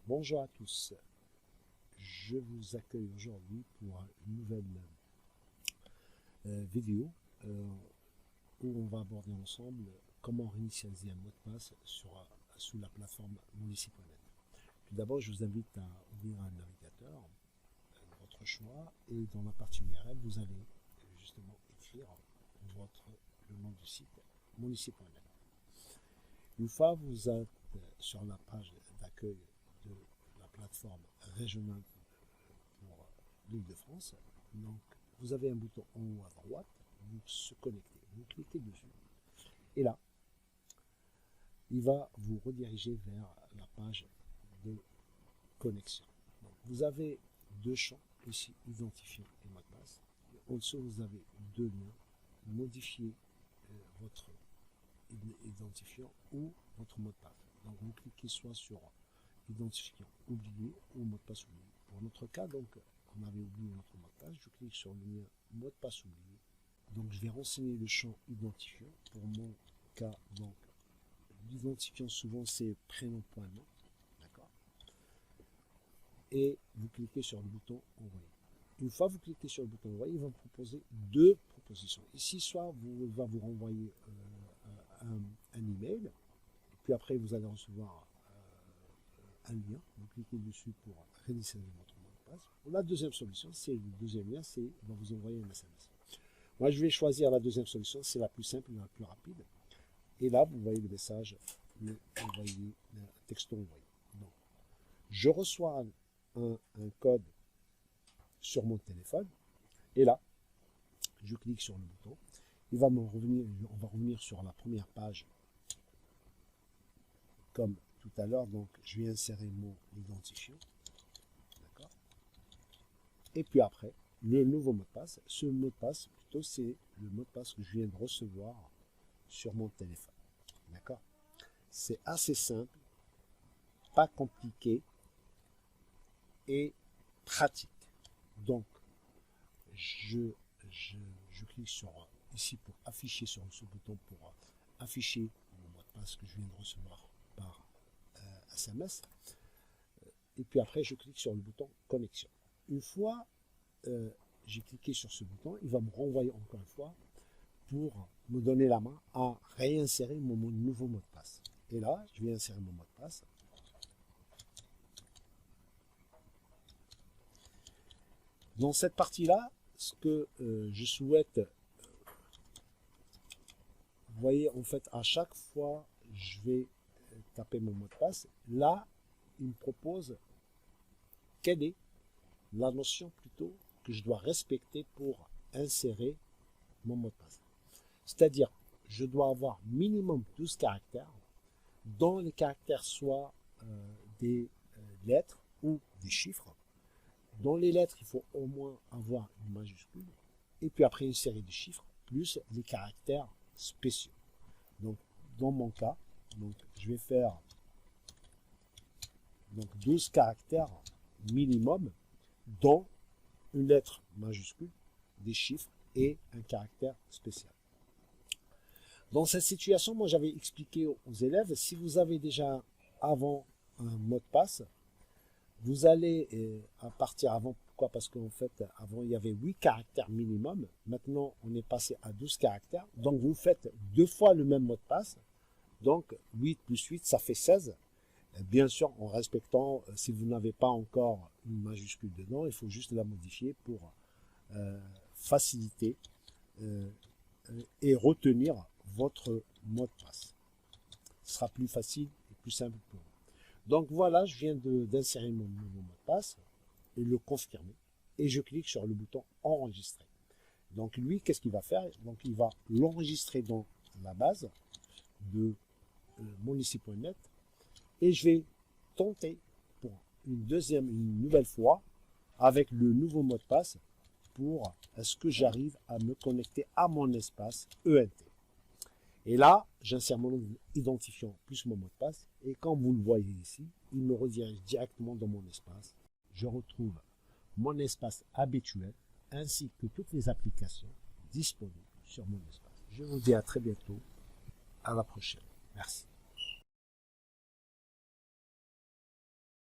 Bonjour à tous, je vous accueille aujourd'hui pour une nouvelle vidéo où on va aborder ensemble comment réinitialiser un mot de passe sous la plateforme Monici.net. Tout d'abord, je vous invite à ouvrir un navigateur de votre choix et dans la partie URL, vous allez justement écrire le nom du site Monici.net. Une fois vous êtes sur la page d'accueil de la plateforme régionale pour l'Île-de-France, donc vous avez un bouton en haut à droite, vous se connectez, vous cliquez dessus, et là, il va vous rediriger vers la page de connexion. Donc, vous avez deux champs ici, identifiant et mot de passe. En dessous, vous avez deux liens, modifier votre identifiant ou votre mot de passe. Donc vous cliquez soit sur identifiant oublié ou mot de passe oublié. Pour notre cas, donc, on avait oublié notre mot de passe, je clique sur le lien mot de passe oublié. Donc je vais renseigner le champ identifiant. Pour mon cas, donc, l'identifiant souvent c'est prénom.nom. D'accord. Et vous cliquez sur le bouton envoyer. Une fois que vous cliquez sur le bouton envoyer, il va vous proposer deux propositions. Ici, soit il va vous renvoyer un email, et puis après vous allez recevoir un lien, vous cliquez dessus pour réinitialiser votre mot de passe. La deuxième solution, c'est le deuxième lien, c'est il va vous envoyer un SMS. Moi je vais choisir la deuxième solution, c'est la plus simple, la plus rapide. Et là, vous voyez le message, le texto envoyé. Donc, je reçois un code sur mon téléphone, et là, je clique sur le bouton. On va revenir sur la première page comme tout à l'heure. Donc, je vais insérer mon identifiant. D'accord. Et puis après, le nouveau mot de passe. Ce mot de passe, plutôt, c'est le mot de passe que je viens de recevoir sur mon téléphone. D'accord. C'est assez simple, pas compliqué et pratique. Donc, je clique sur ici pour afficher sur ce bouton pour afficher mon mot de passe que je viens de recevoir par SMS. Et puis après, je clique sur le bouton connexion. Une fois j'ai cliqué sur ce bouton, il va me renvoyer encore une fois pour me donner la main à réinsérer mon nouveau mot de passe. Et là, je vais insérer mon mot de passe. Dans cette partie-là, ce que je souhaite, vous voyez, en fait, à chaque fois, je vais taper mon mot de passe. Là, il me propose quelle est la notion plutôt que je dois respecter pour insérer mon mot de passe. C'est-à-dire, je dois avoir minimum 12 caractères, dont les caractères soient des lettres ou des chiffres. Dans les lettres, il faut au moins avoir une majuscule, et puis après une série de chiffres, plus les caractères spéciaux. Donc, dans mon cas, donc, je vais faire donc, 12 caractères minimum, dont une lettre majuscule, des chiffres et un caractère spécial. Dans cette situation, moi j'avais expliqué aux élèves, si vous avez déjà avant un mot de passe, vous allez à partir avant, pourquoi? Parce qu'en fait, avant il y avait 8 caractères minimum, maintenant on est passé à 12 caractères, donc vous faites deux fois le même mot de passe, donc 8 plus 8 ça fait 16, bien sûr en respectant, si vous n'avez pas encore une majuscule dedans, il faut juste la modifier pour faciliter et retenir votre mot de passe. Ce sera plus facile et plus simple pour vous. Donc voilà, je viens d'insérer mon nouveau mot de passe et le confirmer. Et je clique sur le bouton enregistrer. Donc lui, qu'est-ce qu'il va faire? Donc il va l'enregistrer dans la base de monici.net et je vais tenter pour une nouvelle fois avec le nouveau mot de passe pour est-ce que j'arrive à me connecter à mon espace ENT. Et là, j'insère mon identifiant plus mon mot de passe. Et quand vous le voyez ici, il me redirige directement dans mon espace. Je retrouve mon espace habituel ainsi que toutes les applications disponibles sur mon espace. Je vous dis à très bientôt. À la prochaine. Merci.